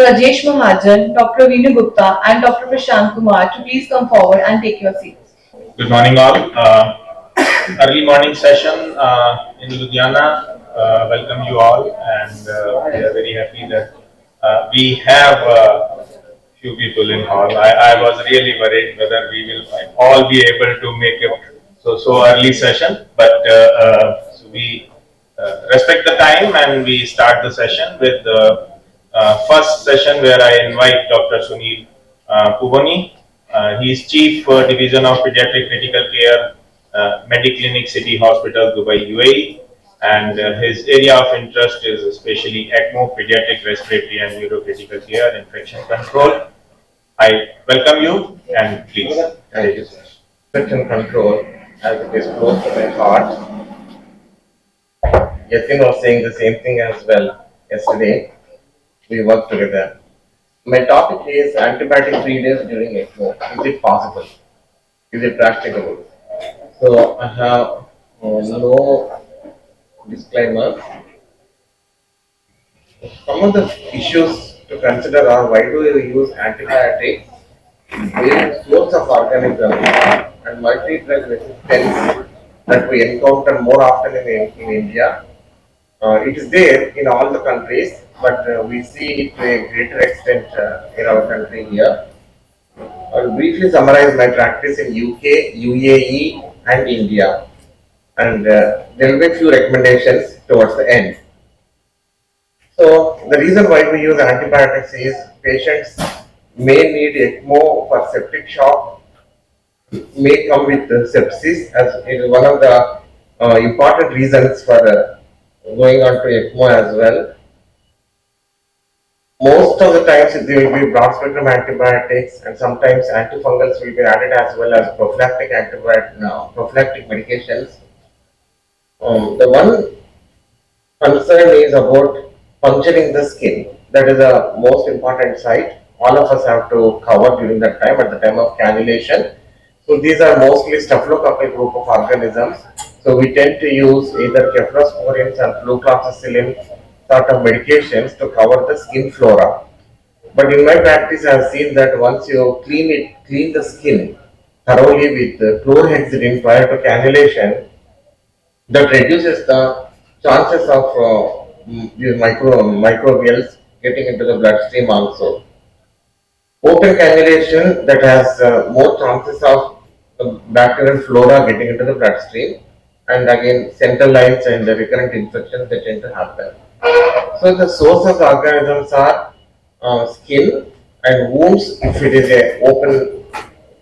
Rajesh Mahajan, Dr. Veenu Gupta, and Dr. Prashant Kumar to please come forward and take your seats. Good morning, all. Early morning session in Ludhiana. Welcome you all, and we are very happy that we have few people in hall. I was really worried whether we will all be able to make it so early session, but so we respect the time and we start the session with the first session where I invite Dr. Sunil Puvani. He is Chief Division of Pediatric Critical Care, Mediclinic City Hospital, Dubai, UAE, and his area of interest is especially ECMO, pediatric respiratory and neurocritical care, infection control. I welcome you and please. Thank you, sir. Infection control, as it is close to my heart. Yasin was saying the same thing as well yesterday. We worked together. My topic is antibiotic-free days during ECMO. Is it possible? Is it practicable? So I have no disclaimer. Some of the issues to consider are why do we use antibiotics? Various sorts of organisms and multi-drug resistance that we encounter more often in India. It is there in all the countries, but we see it to a greater extent in our country here. I'll briefly summarize my practice in UK, UAE, and India, and there will be a few recommendations towards the end. So, the reason why we use antibiotics is patients may need ECMO for septic shock, may come with sepsis, as it is one of the important reasons for going on to ECMO as well. Most of the times there will be broad spectrum antibiotics and sometimes antifungals will be added as well as prophylactic medications. The one concern is about puncturing the skin. That is the most important site. All of us have to cover during that time at the time of cannulation. So these are mostly staphylococcal group of organisms. So we tend to use either cephalosporins and flucloxacillin sort of medications to cover the skin flora. But in my practice, I have seen that once you clean the skin thoroughly with chlorhexidine prior to cannulation, that reduces the chances of these microbials getting into the bloodstream also. Open cannulation that has more chances of the bacterial flora getting into the bloodstream, and again central lines and the recurrent infections that tend to happen. So the source of the organisms are skin and wounds if it is a open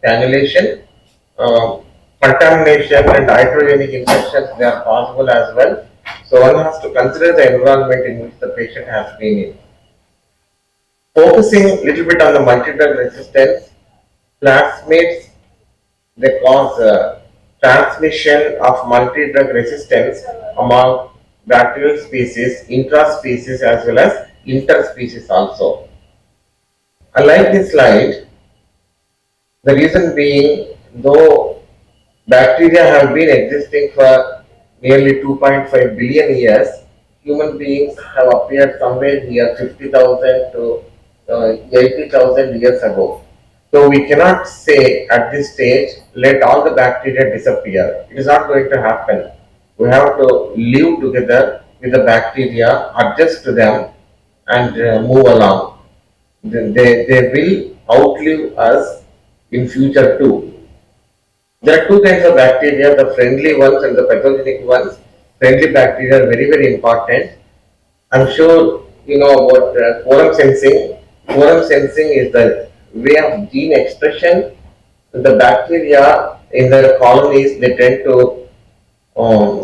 cannulation. Contamination and iatrogenic infections, they are possible as well. So one has to consider the environment in which the patient has been in. Focusing a little bit on the multi-drug resistance, plasmids, they cause transmission of multi-drug resistance among bacterial species, intra-species as well as interspecies also. I like this slide. The reason being, though bacteria have been existing for nearly 2.5 billion years, human beings have appeared somewhere here 50,000 to 80,000 years ago. So we cannot say at this stage, let all the bacteria disappear. It is not going to happen. We have to live together with the bacteria, adjust to them, and move along. They will outlive us in future too. There are two kinds of bacteria, the friendly ones and the pathogenic ones. Friendly bacteria are very, very important. I'm sure you know about quorum sensing. Quorum sensing is the way of gene expression. The bacteria in their colonies, they tend to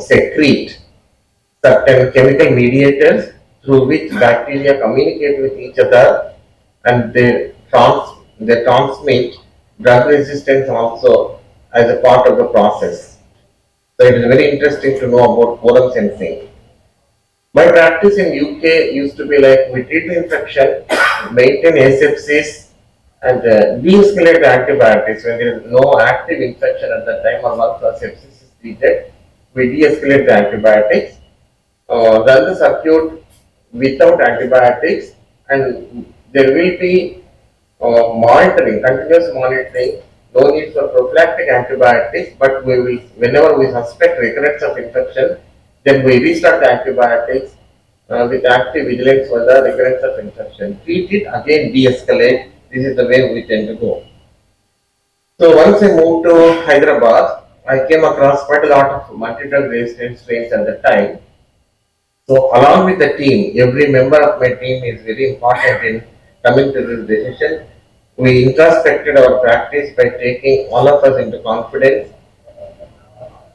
secrete certain chemical mediators through which bacteria communicate with each other, and they transmit drug resistance also as a part of the process. So it is very interesting to know about quorum sensing. My practice in UK used to be like we treat the infection, maintain asepsis, and de-escalate the antibiotics when there is no active infection at the time or once the sepsis is treated. We de-escalate the antibiotics, run the circuit without antibiotics, and there will be monitoring, continuous monitoring, no need for prophylactic antibiotics, but we will, whenever we suspect recurrence of infection, then we restart the antibiotics with active vigilance for the recurrence of infection. Treat it, again de-escalate. This is the way we tend to go. So once I moved to Hyderabad, I came across quite a lot of multi-drug resistant strains at the time. So along with the team, every member of my team is very important in coming to this decision. We introspected our practice by taking all of us into confidence.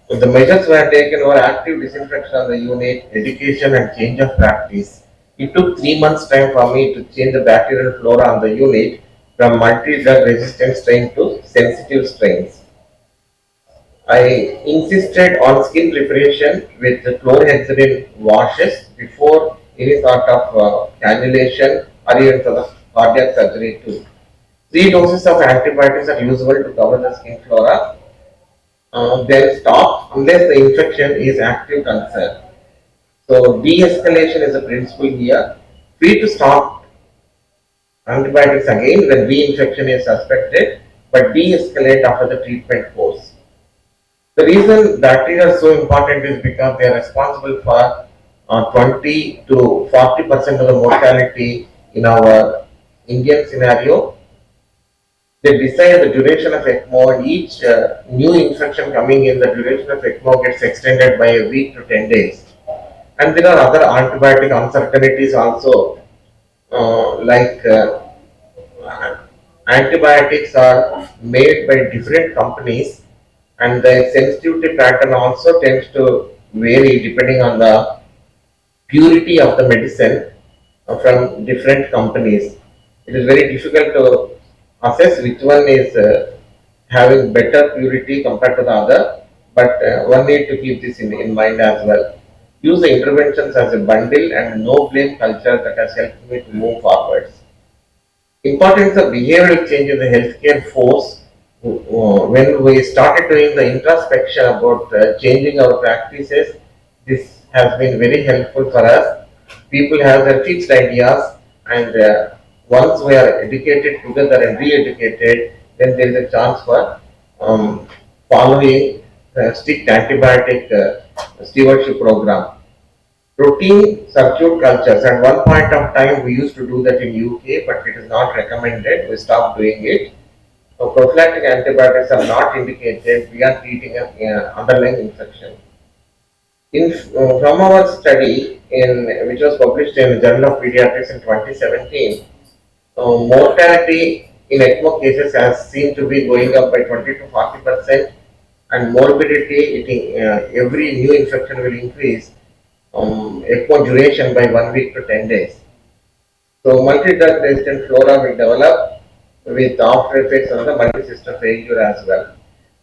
So the measures were taken were active disinfection of the unit, education and change of practice. It took 3 months time for me to change the bacterial flora on the unit from multi-drug resistant strain to sensitive strains. I insisted on skin preparation with the chlorhexidine washes before any sort of cannulation or even for the cardiac surgery too. 3 doses of antibiotics are usable to cover the skin flora. Then stop unless the infection is active concern. So de-escalation is a principle here. Free to stop antibiotics again when reinfection is suspected, but de-escalate after the treatment course. The reason bacteria are so important is because they are responsible for 20 to 40% of the mortality in our Indian scenario. They decide the duration of ECMO, and each new infection coming in, the duration of ECMO gets extended by a week to 10 days. And there are other antibiotic uncertainties also, like antibiotics are made by different companies, and the sensitivity pattern also tends to vary depending on the purity of the medicine from different companies. It is very difficult to assess which one is having better purity compared to the other, but one need to keep this in mind as well. Use the interventions as a bundle and no blame culture that has helped me to move forwards. Importance of behavioral change in the healthcare force. When we started doing the introspection about changing our practices, this has been very helpful for us. People have their fixed ideas, and once we are educated together and re-educated, then there is a chance for following strict antibiotic stewardship program. Protein substitute cultures. At one point of time, we used to do that in UK, but it is not recommended. We stopped doing it. So prophylactic antibiotics are not indicated. We are treating an underlying infection. From our study, which was published in the Journal of Pediatrics in 2017, mortality in ECMO cases has seemed to be going up by 20 to 40%, and morbidity, every new infection will increase ECMO duration by 1 week to 10 days. So multi-drug resistant flora will develop with after effects on the multi-system failure as well.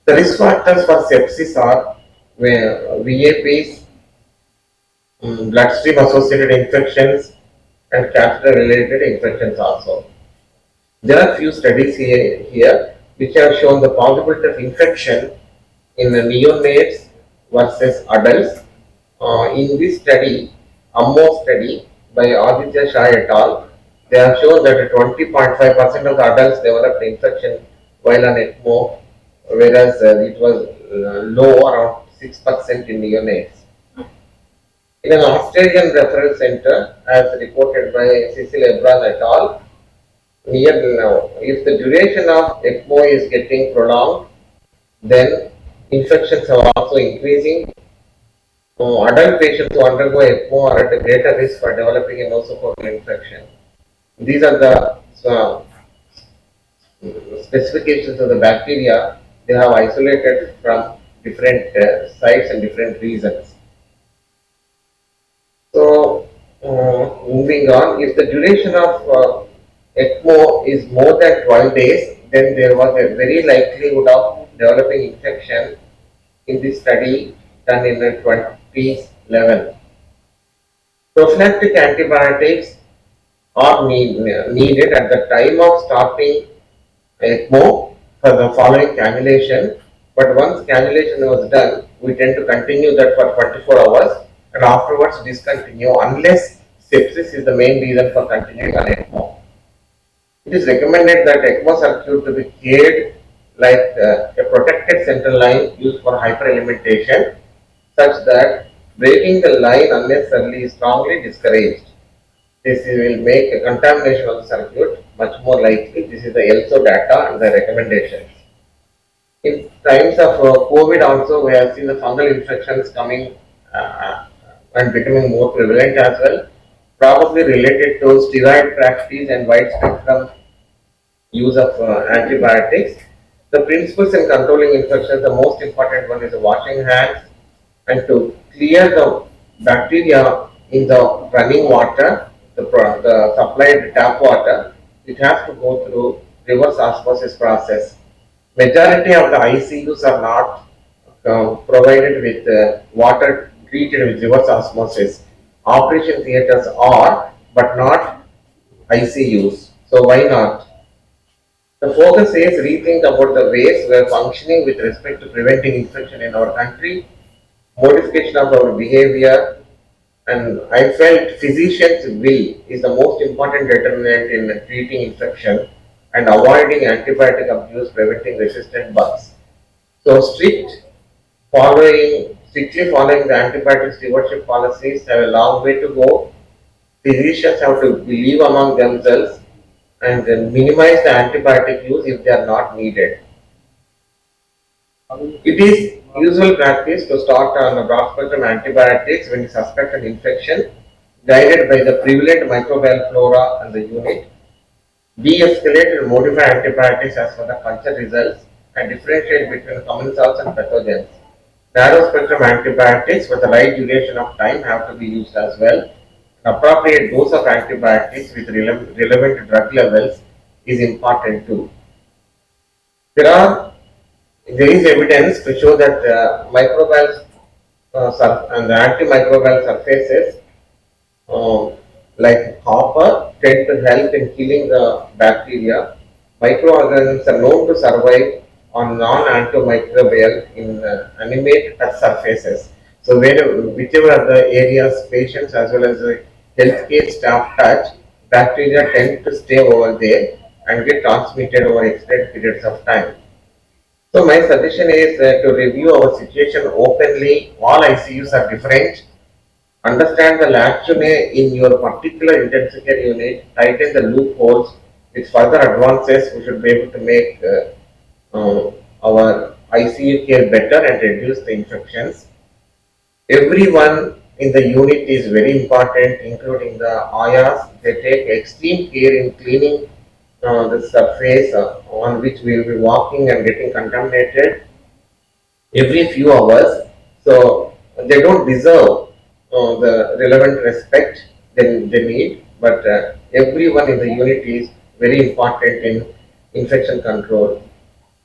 The risk factors for sepsis are VAPs, bloodstream associated infections, and catheter related infections also. There are few studies here which have shown the possibility of infection in the neonates versus adults. In this study, AMMO study by Aditya Shah et al., they have shown that 20.5% of the adults developed infection while on ECMO, whereas it was low, around 6% in neonates. In an Australian referral center, as reported by Cecil Ebron et al., here now, if the duration of ECMO is getting prolonged, then infections are also increasing. Adult patients who undergo ECMO are at a greater risk for developing a nosocomial infection. These are the specifications of the bacteria they have isolated from different sites and different reasons. So, moving on, if the duration of ECMO is more than 12 days, then there was a very likelihood of developing infection in this study done in the 2011. Prophylactic antibiotics are needed at the time of starting ECMO for the following cannulation, but once cannulation was done, we tend to continue that for 24 hours and afterwards discontinue unless sepsis is the main reason for continuing on ECMO. It is recommended that ECMO circuit to be cleared like a protected central line used for hyperalimentation, such that breaking the line unnecessarily is strongly discouraged. This will make a contamination of the circuit much more likely. This is the ELSO data and the recommendations. In times of COVID also, we have seen the fungal infections coming and becoming more prevalent as well, probably related to steroid practice and wide spectrum use of antibiotics. The principles in controlling infections, the most important one is washing hands and to clear the bacteria in the running water, the supplied tap water, it has to go through reverse osmosis process. Majority of the ICUs are not provided with water treated with reverse osmosis. Operation theaters are, but not ICUs. So why not? The focus is rethink about the ways we are functioning with respect to preventing infection in our country, modification of our behavior, and I felt physician's will is the most important determinant in treating infection and avoiding antibiotic abuse, preventing resistant bugs. So strictly following the antibiotic stewardship policies have a long way to go. Physicians have to believe among themselves and then minimize the antibiotic use if they are not needed. It is usual practice to start on broad spectrum antibiotics when you suspect an infection, guided by the prevalent microbial flora and the unit. De-escalate and modify antibiotics as per the culture results and differentiate between commensals and pathogens. Narrow spectrum antibiotics with the right duration of time have to be used as well. Appropriate dose of antibiotics with relevant drug levels is important too. There are there is evidence to show that microbial and the antimicrobial surfaces uh, like copper tend to help in killing the bacteria. Microorganisms are known to survive on non-antimicrobial in animate touch surfaces. So whichever are the areas patients as well as the healthcare staff touch, bacteria tend to stay over there and get transmitted over extended periods of time. So my suggestion is to review our situation openly. All ICUs are different. Understand the lacunae in your particular intensive care unit. Tighten the loopholes. With further advances, we should be able to make our ICU care better and reduce the infections. Everyone in the unit is very important, including the AYAs. They take extreme care in cleaning the surface on which we will be walking and getting contaminated every few hours. So they don't deserve the relevant respect they need, but everyone in the unit is very important in infection control.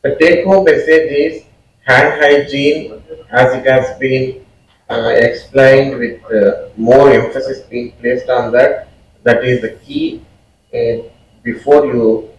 The take home message is hand hygiene, as it has been explained with more emphasis being placed on that. That is the key before you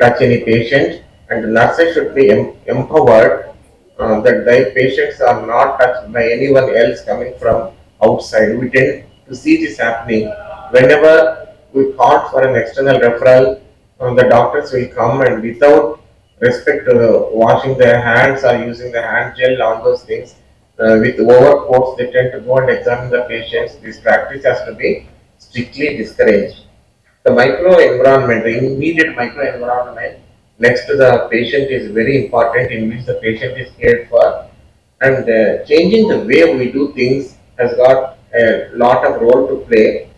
touch any patient, and the nurses should be empowered that the patients are not touched by anyone else coming from outside. We tend to see this happening whenever we call for an external referral. The doctors will come and without respect to washing their hands or using the hand gel on those things. With overcoats, they tend to go and examine the patients. This practice has to be strictly discouraged. The microenvironment, the immediate microenvironment next to the patient is very important, in which the patient is cared for, and changing the way we do things has got a lot of role to play.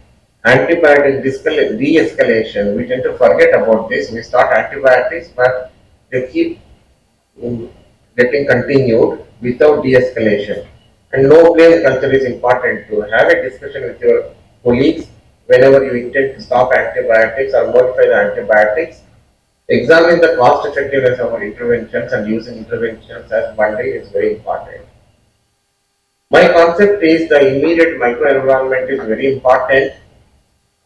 Antibiotic de-escalation, we tend to forget about this. We start antibiotics, but they keep getting continued without de-escalation. And no blame culture is important. To have a discussion with your colleagues whenever you intend to stop antibiotics or modify the antibiotics. Examine the cost effectiveness of our interventions, and using interventions as bundle is very important. My concept is the immediate microenvironment is very important.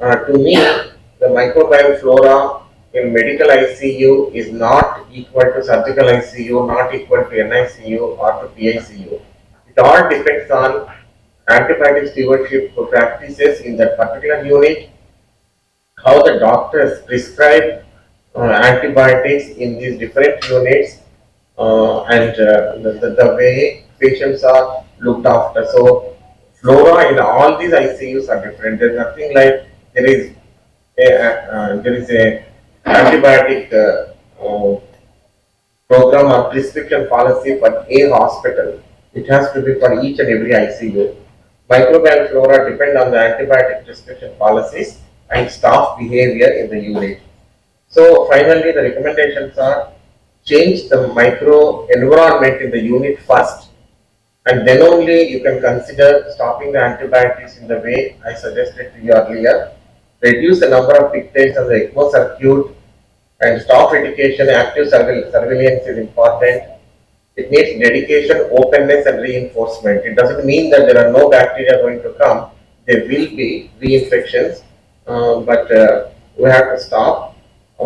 To me, the microbial flora in medical ICU is not equal to surgical ICU, not equal to NICU or to PICU. It all depends on antibiotic stewardship practices in that particular unit, how the doctors prescribe antibiotics in these different units, and the way patients are looked after. So flora in all these ICUs are different. There's nothing like there is a antibiotic program or prescription policy for a hospital. It has to be for each and every ICU. Microbial flora depend on the antibiotic prescription policies and staff behavior in the unit. So finally, the recommendations are change the micro environment in the unit first, and then only you can consider stopping the antibiotics in the way I suggested to you earlier. Reduce the number of dictates on the ECMO circuit, and staff education, active surveillance is important. It needs dedication, openness, and reinforcement. It doesn't mean that there are no bacteria going to come. There will be reinfections, but we have to stop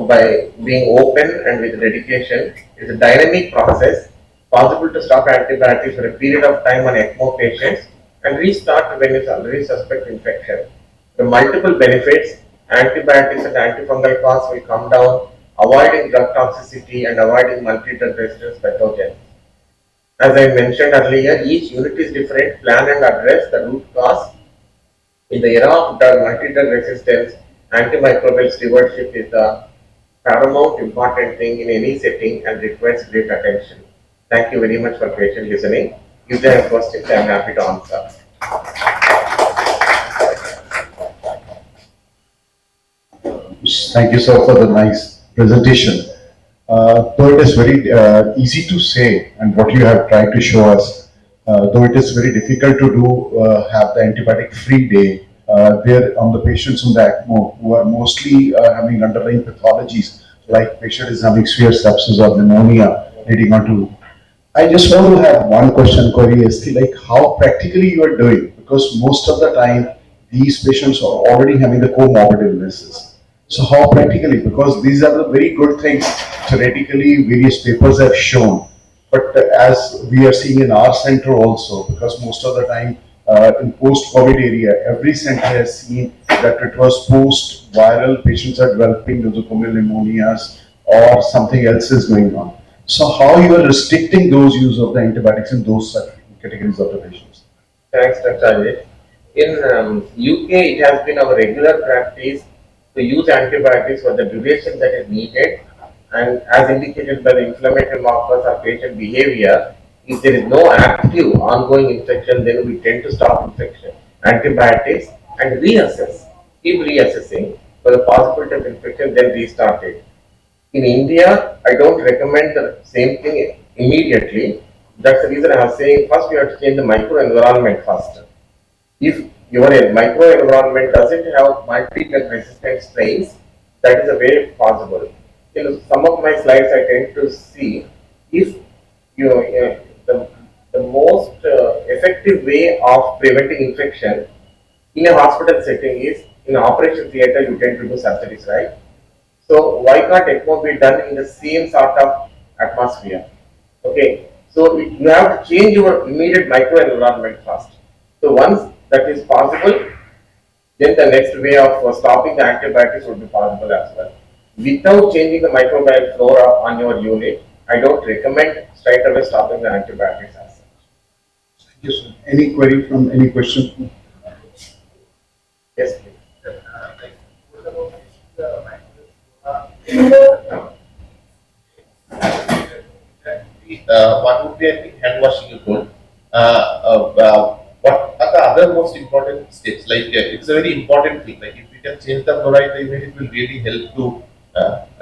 by being open and with dedication. It's a dynamic process, possible to stop antibiotics for a period of time on ECMO patients and restart when it's already suspect infection. The multiple benefits, antibiotics and antifungal costs will come down, avoiding drug toxicity and avoiding multi-drug resistance pathogens. As I mentioned earlier, each unit is different. Plan and address the root cause. In the era of multi-drug resistance, antimicrobial stewardship is the paramount important thing in any setting and requires great attention. Thank you very much for patient listening. If there are questions, I am happy to answer. Thank you, sir, for the nice presentation. Though it is very easy to say, and what you have tried to show us, though it is very difficult to do, have the antibiotic-free day, there on the patients on the ECMO who are mostly having underlying pathologies, like patient is having severe sepsis or pneumonia leading on to. I just want to have one question query as to like how practically you are doing, because most of the time these patients are already having the comorbid illnesses. So how practically, because these are the very good things theoretically various papers have shown, but as we are seeing in our center also, because most of the time in post-COVID area, every center has seen that it was post-viral, patients are developing nosocomial pneumonias or something else is going on. So how you are restricting those use of the antibiotics in those categories of the patients? Thanks, Dr. Ajay. In UK, it has been our regular practice to use antibiotics for the duration that is needed, and as indicated by the inflammatory markers of patient behavior, if there is no active ongoing infection, then we tend to stop infection antibiotics and reassess, keep reassessing for the possibility of infection, then restart it. In India, I don't recommend the same thing immediately. That's the reason I was saying first we have to change the microenvironment first. If your microenvironment doesn't have multi-drug resistant strains, that is a way possible. In some of my slides, I tend to see if you know the most effective way of preventing infection in a hospital setting is in an operation theater. You tend to do surgeries, right? So why can't ECMO be done in the same sort of atmosphere? Okay, so you have to change your immediate microenvironment first. So once that is possible, then the next way of stopping the antibiotics would be possible as well. Without changing the microbial flora on your unit, I don't recommend straight away stopping the antibiotics as such. Thank you, sir. Any query from any question? Yes, please. One would be, I think, hand washing you told. What are the other most important steps? Like, it's a very important thing. Like, if we can change the chloride, it will really help to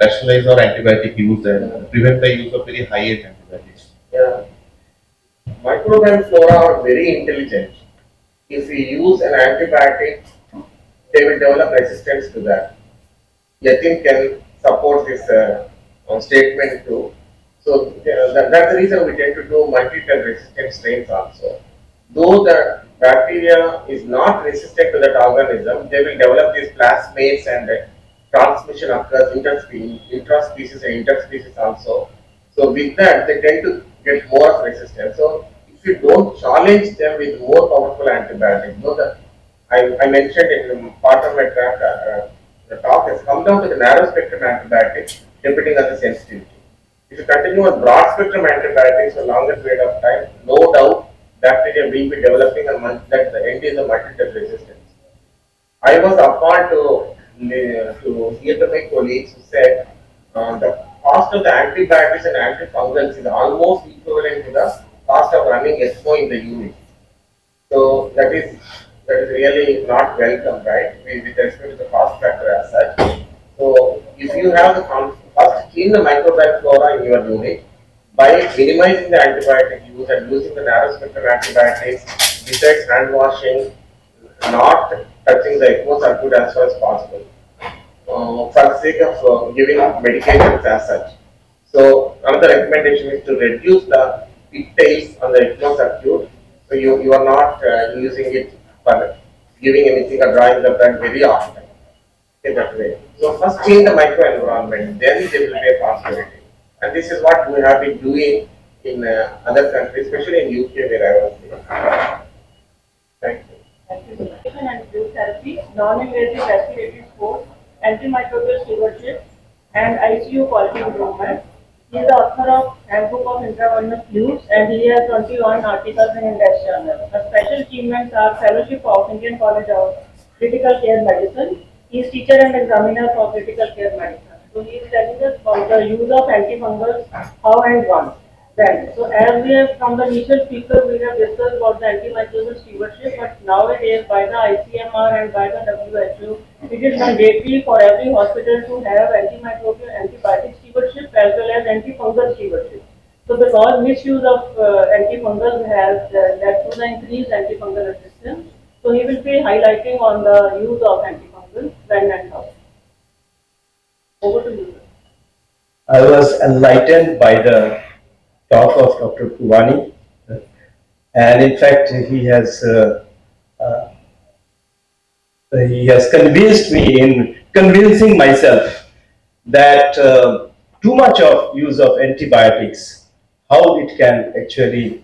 rationalize our antibiotic use and prevent the use of very high-end antibiotics. Yeah. Microbial flora are very intelligent. If we use an antibiotic, they will develop resistance to that. Yatin can support this statement too. So that's the reason we tend to do multi-drug resistant strains also. Though the bacteria is not resistant to that organism, they will develop these plasmates and transmission occurs intraspecies and interspecies also. So with that, they tend to get more resistant. So if you don't challenge them with more powerful antibiotics, though I mentioned in part of my track the talk has come down to the narrow spectrum antibiotics, depending on the sensitivity. If you continue on broad spectrum antibiotics for a longer period of time, no doubt bacteria will be developing and that the end is a multi-drug resistance. I was appalled to hear from my colleagues who said the cost of the antibiotics and antifungals is almost equivalent to the cost of running ECMO in the unit. So that is really not welcome, right? With respect to the cost factor as such. So if you have the first clean the microbial flora in your unit by minimizing the antibiotic use and using the narrow spectrum antibiotics, besides hand washing, not touching the ECMO circuit as far as possible. For the sake of giving medications as such. So another recommendation is to reduce the pigtails on the ECMO circuit. So you are not using it for giving anything or drawing the blood very often. Okay, that way. So first change the microenvironment, then there will be a possibility. And this is what we have been doing in other countries, especially in UK where I was living. Thank you. And group therapy, non-invasive respiratory support, antimicrobial stewardship, and ICU quality improvement. He is the author of Handbook of Intravenous Fluids and he has 21 articles in Index Journal. The special achievements are Fellowship of Indian College of Critical Care Medicine. He is teacher and examiner for critical care medicine. So he is telling us about the use of antifungals, how and when. Then, so as we have from the initial speaker, we have discussed about the antimicrobial stewardship, but nowadays by the ICMR and by the WHO, it is mandatory for every hospital to have antimicrobial antibiotic stewardship as well as antifungal stewardship. So because misuse of antifungals has led to the increased antifungal resistance, so he will be highlighting on the use of antifungals when and how. Over to you, sir. I was enlightened by the talk of Dr. Puvani, and in fact, uh, he has convinced me in convincing myself that too much of use of antibiotics, how it can actually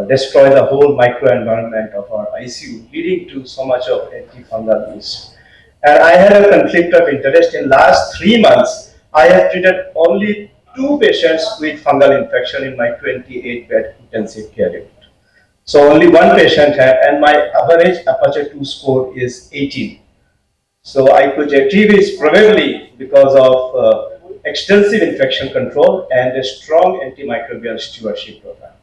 destroy the whole microenvironment of our ICU, leading to so much of antifungal use. And I had a conflict of interest. In last 3 months, I have treated only 2 patients with fungal infection in my 28-bed intensive care unit. So only one patient had, and my average Apache 2 score is 18. So I could achieve is probably because of extensive infection control and a strong antimicrobial stewardship program.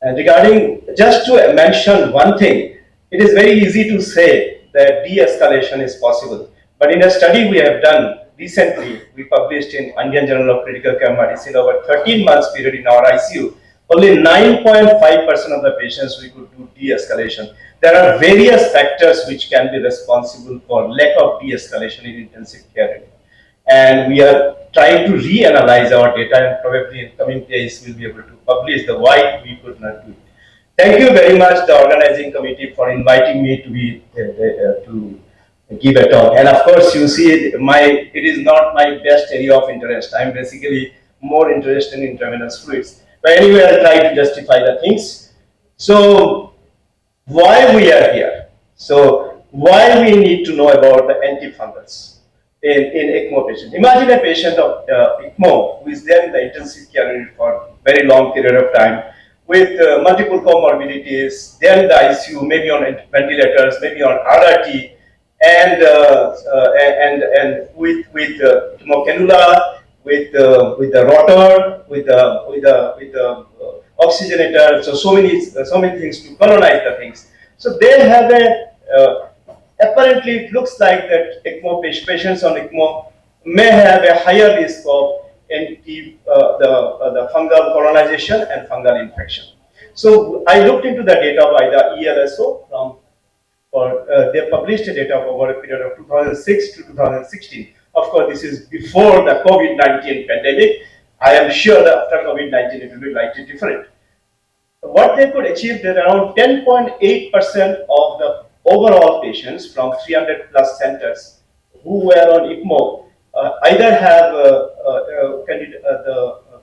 And regarding, just to mention one thing, it is very easy to say that de-escalation is possible. But in a study we have done recently, we published in Indian Journal of Critical Care Medicine over 13 months period in our ICU, only 9.5% of the patients we could do de-escalation. There are various factors which can be responsible for lack of de-escalation in intensive care unit. And we are trying to reanalyze our data, and probably in coming days we'll be able to publish the why we could not do it. Thank you very much, the organizing committee, for inviting me to be to give a talk. And of course, you see, it is not my best area of interest. I'm basically more interested in intravenous fluids. But anyway, I'll try to justify the things. So, why we are here? So, why we need to know about the antifungals in ECMO patients? Imagine a patient of ECMO who is there in the intensive care unit for very long period of time with multiple comorbidities, they're in the ICU, maybe on ventilators, maybe on RRT, and with cannula, with the rotor, with the oxygenator. So many things to colonize the things. So they have apparently it looks like that ECMO patients on ECMO may have a higher risk of the fungal colonization and fungal infection. So I looked into the data by the ELSO they published data over a period of 2006 to 2016. Of course, this is before the COVID-19 pandemic. I am sure that after COVID-19 it will be slightly different. What they could achieve, that around 10.8% of the overall patients from 300 plus centers who were on ECMO either have the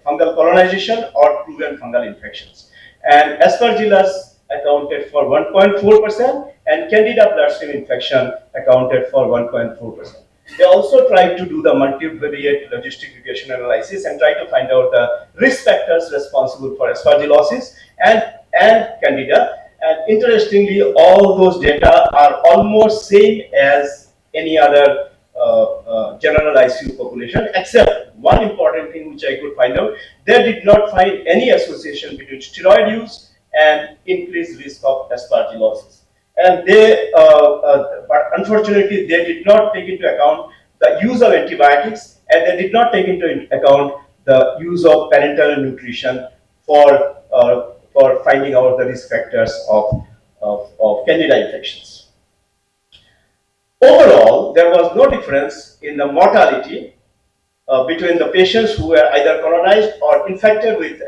fungal colonization or proven fungal infections. And Aspergillus accounted for 1.4% and Candida bloodstream infection accounted for 1.4%. They also tried to do the multivariate logistic regression analysis and try to find out the risk factors responsible for aspergillosis and candida. And interestingly, all those data are almost same as any other general ICU population, except one important thing which I could find out. They did not find any association between steroid use and increased risk of aspergillosis. And but unfortunately, they did not take into account the use of antibiotics, and they did not take into account the use of parenteral nutrition for finding out the risk factors of candida infections. Overall, there was no difference in the mortality between the patients who were either colonized or infected with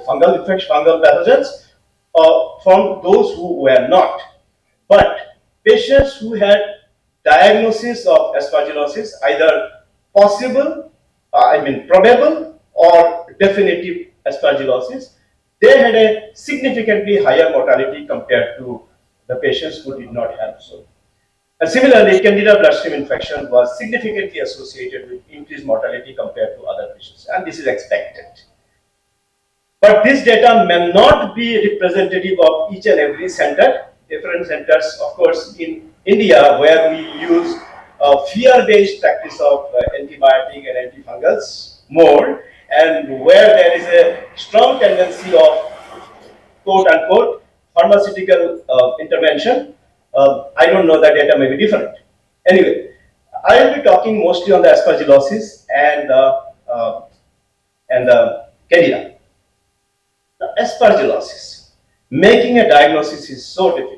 fungal pathogens from those who were not. But patients who had diagnosis of aspergillosis, either possible, probable or definitive aspergillosis, they had a significantly higher mortality compared to the patients who did not have so. And similarly, candida bloodstream infection was significantly associated with increased mortality compared to other patients, and this is expected. But this data may not be representative of each and every center. Different centers, of course, in India, where we use a fear-based practice of antibiotic and antifungals more, and where there is a strong tendency of quote-unquote pharmaceutical intervention, I don't know, the data may be different. Anyway, I will be talking mostly on the aspergillosis and candida. The aspergillosis, making a diagnosis is so difficult.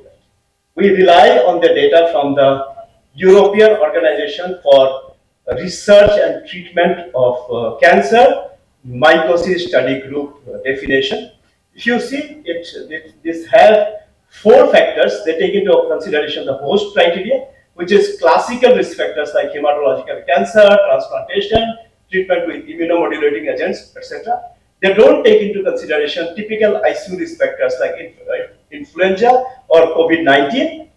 We rely on the data from the European Organization for Research and Treatment of Cancer, mycosis study group definition. If you see, this have 4 factors. They take into consideration the host criteria, which is classical risk factors like hematological cancer, transplantation, treatment with immunomodulating agents, etc. They don't take into consideration typical ICU risk factors like influenza or COVID-19.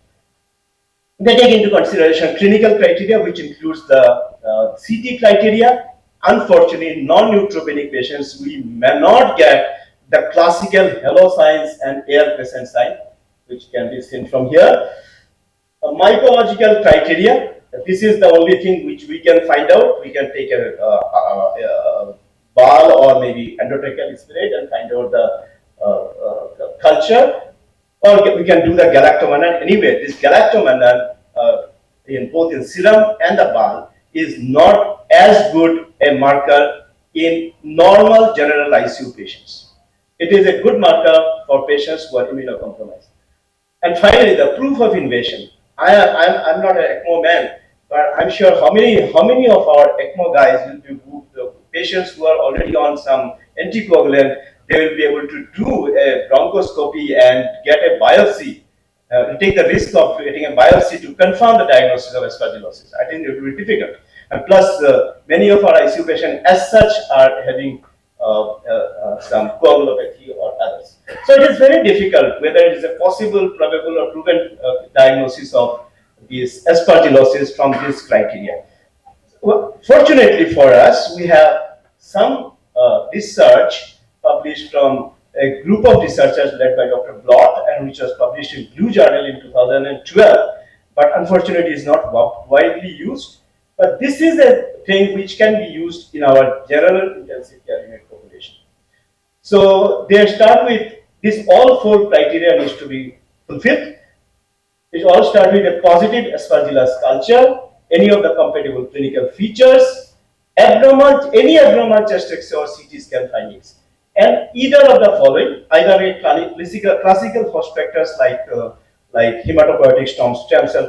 They take into consideration clinical criteria, which includes the CT criteria. Unfortunately, non-neutropenic patients, we may not get the classical halo signs and air present sign, which can be seen from here. Mycological criteria, this is the only thing which we can find out. We can take a ball or maybe endotracheal spirit and find out the culture, or we can do the galactomannan. Anyway, this galactomannan in both in serum and the ball is not as good a marker in normal general ICU patients. It is a good marker for patients who are immunocompromised. And finally, the proof of invasion. I'm not an ECMO man, but I'm sure how many of our ECMO guys will be patients who are already on some anticoagulant, they will be able to do a bronchoscopy and get a biopsy, take the risk of getting a biopsy to confirm the diagnosis of aspergillosis. I think it will be difficult. And plus, many of our ICU patients as such are having some coagulopathy or others. So it is very difficult whether it is a possible, probable or proven diagnosis of this aspergillosis from this criteria. Well, fortunately for us, we have some research published from a group of researchers led by Dr. Blott and which was published in Blue Journal in 2012, but unfortunately is not widely used. But this is a thing which can be used in our general intensive care unit population. So they start with this, all 4 criteria needs to be fulfilled. It all starts with a positive aspergillus culture, any of the compatible clinical features, any abnormal chest X-ray or CT scan findings, and either of the following, either a classical host factors like hematopoietic stem cell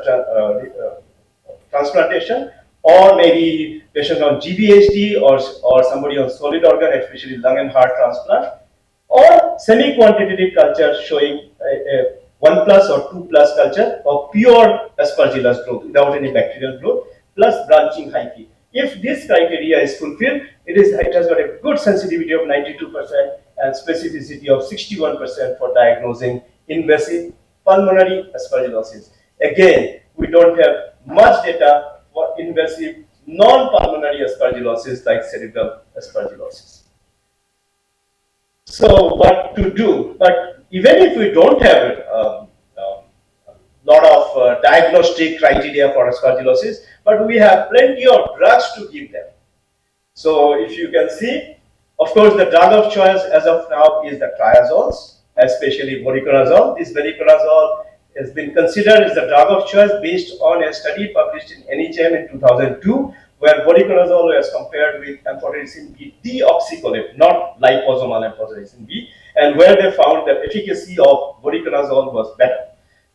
transplantation, or maybe patients on GVHD or somebody on solid organ, especially lung and heart transplant, or semi-quantitative culture showing a 1+ or 2+ culture of pure aspergillus growth without any bacterial growth plus branching hyphae. If this criteria is fulfilled, it has got a good sensitivity of 92% and specificity of 61% for diagnosing invasive pulmonary aspergillosis. Again, we don't have much data invasive non-pulmonary aspergillosis like cerebral aspergillosis. So what to do? But even if we don't have a lot of diagnostic criteria for aspergillosis, but we have plenty of drugs to give them. So if you can see, of course, the drug of choice as of now is the triazoles, especially voriconazole. This voriconazole has been considered as the drug of choice based on a study published in NHM in 2002, where voriconazole was compared with amphotericin B deoxycholate, not liposomal amphotericin B, and where they found that efficacy of voriconazole was better.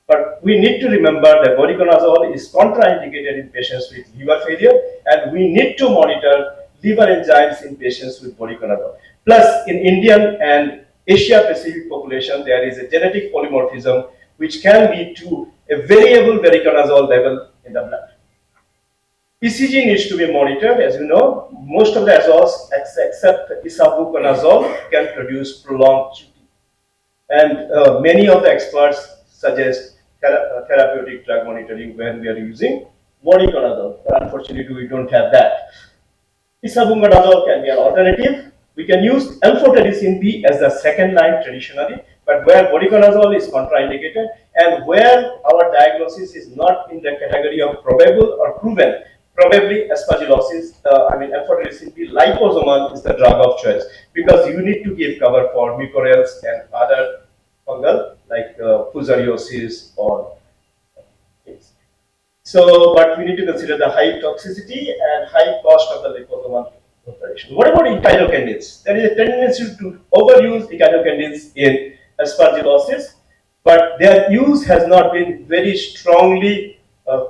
But we need to remember that voriconazole is contraindicated in patients with liver failure, and we need to monitor liver enzymes in patients with voriconazole. Plus, in Indian and Asia Pacific population, there is a genetic polymorphism which can lead to a variable voriconazole level in the blood. ECG needs to be monitored. As you know, most of the azoles except isavuconazole can produce prolonged QT. And many of the experts suggest therapeutic drug monitoring when we are using voriconazole. But unfortunately, we don't have that. Isavuconazole can be an alternative. We can use amphotericin B as the second line traditionally, but where voriconazole is contraindicated and where our diagnosis is not in the category of probable or proven, probably aspergillosis, amphotericin B liposomal is the drug of choice, because you need to give cover for mucorales and other fungal like fusariosis or things. So, but we need to consider the high toxicity and high cost of the liposomal operation. What about echinocandins? There is a tendency to overuse echinocandins in aspergillosis, but their use has not been very strongly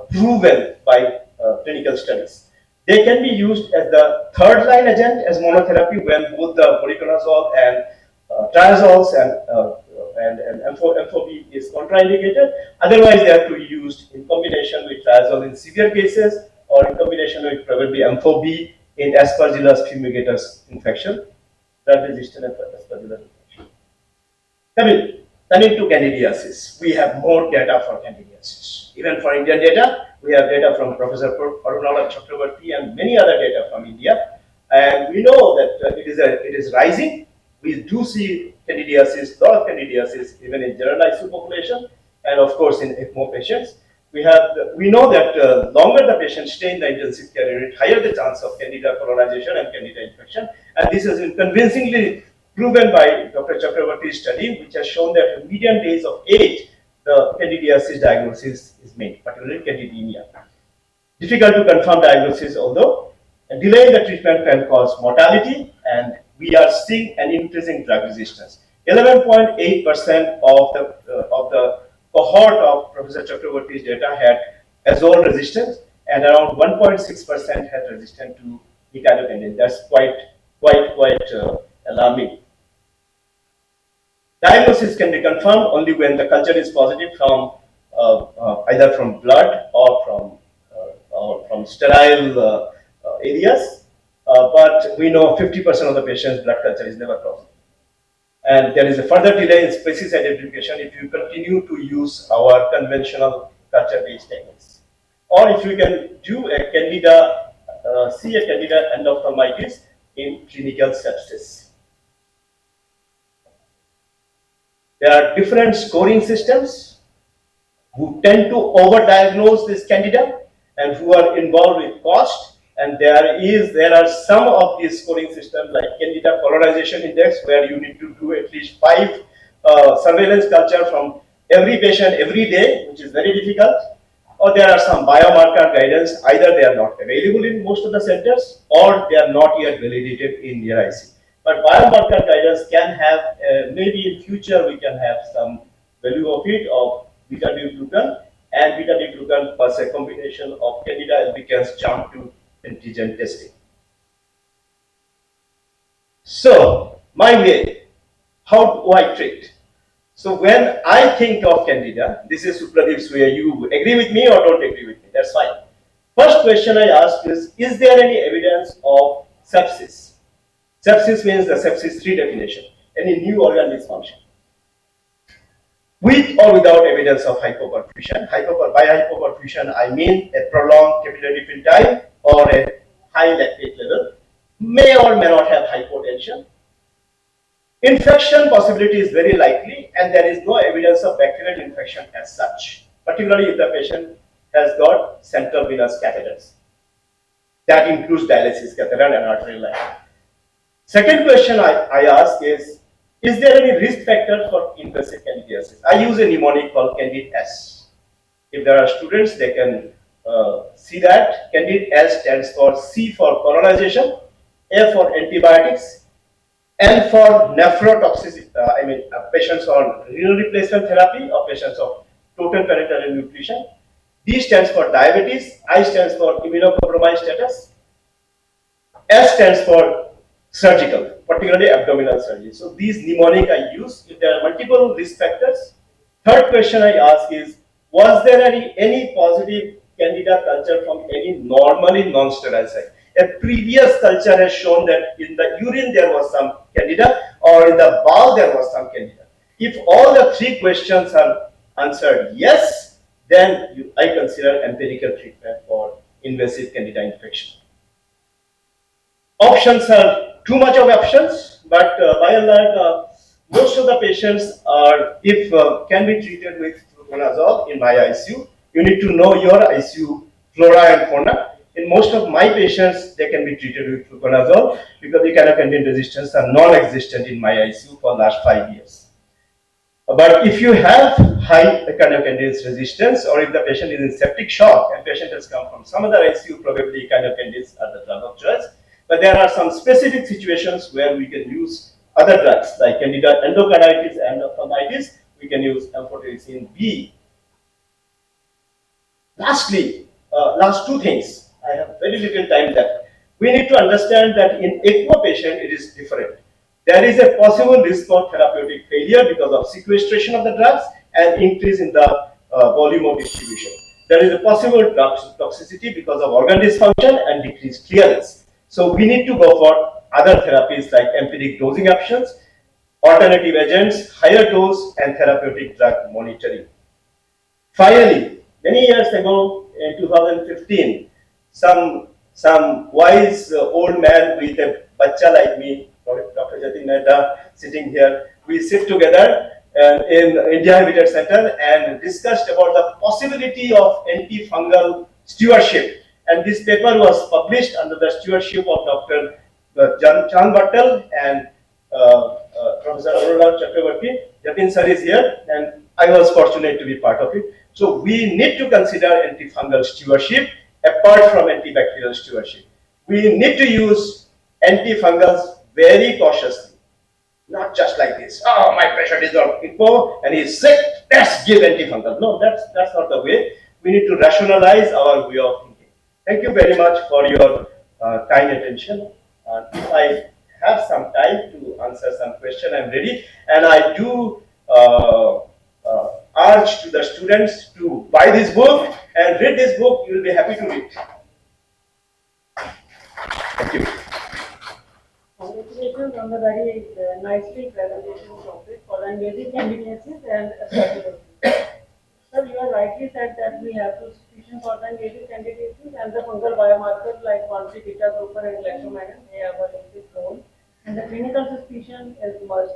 proven by clinical studies. They can be used as the third line agent as monotherapy when both the voriconazole and triazoles and ampho-B is contraindicated. Otherwise, they have to be used in combination with triazole in severe cases or in combination with probably ampho-B in Aspergillus fumigatus infection, drug-resistant Aspergillus infection. Coming to candidiasis, we have more data for candidiasis. Even for Indian data, we have data from Professor Arunala Chakrabarty and many other data from India, and we know that it is rising. We do see candidiasis, lot of candidiasis, even in generalized population, and of course in ECMO patients. We know that longer the patient stay in the intensive care unit, higher the chance of candida colonization and candida infection, and this has been convincingly proven by Dr. Chakrabarty's study, which has shown that median days of age, the candidiasis diagnosis is made, particularly candidemia. Difficult to confirm diagnosis, although delay in the treatment can cause mortality, and we are seeing an increasing drug resistance. 11.8% of the cohort of Professor Chakrabarty's data had azole resistance, and around 1.6% had resistance to echinocandin. That's quite alarming. Diagnosis can be confirmed only when the culture is positive from either from blood or from sterile areas. But we know 50% of the patients' blood culture is never positive. And there is a further delay in species identification if you continue to use our conventional culture-based techniques. Or if you can do a candida, see a candida endophthalmitis in clinical sepsis. There are different scoring systems who tend to overdiagnose this candida and who are involved with cost. And there are some of these scoring systems like candida colonization index, where you need to do at least 5 surveillance culture from every patient every day, which is very difficult. Or there are some biomarker guidance, either they are not available in most of the centers or they are not yet validated in near IC. But biomarker guidance can have, maybe in future we can have some value of it, of beta-glucan and beta-glucan plus a combination of candida albicans jump to antigen testing. So, my way, how do I treat? So when I think of candida, this is Supradeep's way. You agree with me or don't agree with me? That's fine. First question I ask is there any evidence of sepsis? Sepsis means the sepsis 3 definition, any new organ dysfunction. with or without evidence of hypoperfusion. By hypoperfusion, I mean a prolonged capillary fill time or a high lactate level, may or may not have hypotension. Infection possibility is very likely, and there is no evidence of bacterial infection as such, particularly if the patient has got central venous catheters. That includes dialysis catheter and arterial line. Second question I ask is there any risk factor for invasive candidiasis? I use a mnemonic called Candid S. If there are students, they can see that. Candid S stands for C for colonization, A for antibiotics, N for nephrotoxicity, patients on renal replacement therapy or patients of total parenteral nutrition. D stands for diabetes, I stands for immunocompromised status, S stands for surgical, particularly abdominal surgery. So these mnemonic I use. If there are multiple risk factors. Third question I ask is, was there any positive candida culture from any normally non-sterile site? A previous culture has shown that in the urine there was some candida or in the bowel there was some candida. If all the three questions are answered yes, then I consider empirical treatment for invasive candida infection. Options are too much of options, but by and large, most of the patients are, can be treated with fluconazole in my ICU. You need to know your ICU flora and fauna. In most of my patients, they can be treated with fluconazole because the echinocandin resistance are non-existent in my ICU for the last 5 years. But if you have high echinocandin resistance, or if the patient is in septic shock and patient has come from some other ICU, probably echinocandins are the drug of choice. But there are some specific situations where we can use other drugs like candida endocarditis and endophthalmitis. We can use amphotericin B. Lastly, last two things. I have very little time left. We need to understand that in ECMO patient, it is different. There is a possible risk of therapeutic failure because of sequestration of the drugs and increase in the volume of distribution. There is a possible toxicity because of organ dysfunction and decreased clearance. So we need to go for other therapies like empiric dosing options, alternative agents, higher dose, and therapeutic drug monitoring. Finally, many years ago, in 2015, some wise old man with a bacha like me, Dr. Jatin Mehta, sitting here, we sit together in India Habitat Center and discussed about the possibility of antifungal stewardship. And this paper was published under the stewardship of Dr. Chan Bhattal and Professor Aruna Chakravarti. Jatin sir is here, and I was fortunate to be part of it. So we need to consider antifungal stewardship apart from antibacterial stewardship. We need to use antifungals very cautiously, not just like this. Oh, my patient is on ECMO and he's sick. Let's give antifungal. No, that's not the way. We need to rationalize our way of thinking. Thank you very much for your kind attention. If I have some time to answer some question, I'm ready. And I do urge to the students to buy this book and read this book. You will be happy to read. Thank you. Congratulations on the very nicely presentation topic for engaging candidacies and strategies. Sir, you have rightly said that we have to suspicion for the engaging candidacies and the fungal biomarkers like 1,3 beta glucan and electromagnet may have a limited role, and the clinical suspicion is must.